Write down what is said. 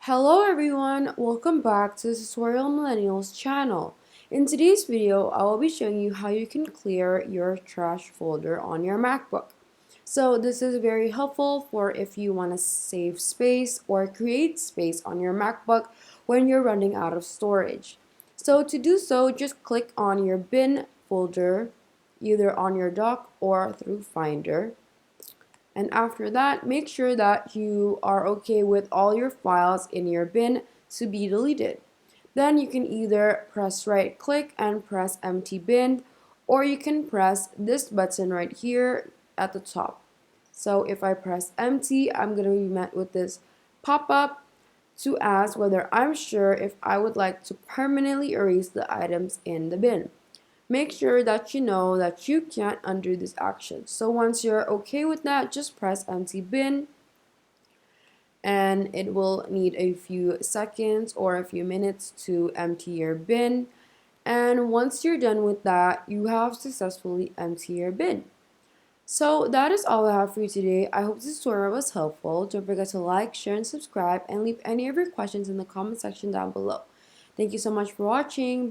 Hello everyone, welcome back to the Tutorial Millennials channel. In today's video, I will be showing you how you can clear your trash folder on your MacBook. So this is very helpful for if you want to save space or create space on your MacBook when you're running out of storage. So to do so, just click on your bin folder, either on your dock or through Finder. And after that, make sure that you are okay with all your files in your bin to be deleted. Then you can either press right click and press empty bin, or you can press this button right here at the top. So if I press empty, I'm going to be met with this pop-up to ask whether I'm sure if I would like to permanently erase the items in the bin. Make sure that you know that you can't undo this action. So once you're okay with that, just press empty bin, and it will need a few seconds or a few minutes to empty your bin. And once you're done with that, you have successfully emptied your bin. So that is all I have for you today. I hope this tutorial was helpful. Don't forget to like, share, and subscribe, and leave any of your questions in the comment section down below. Thank you so much for watching.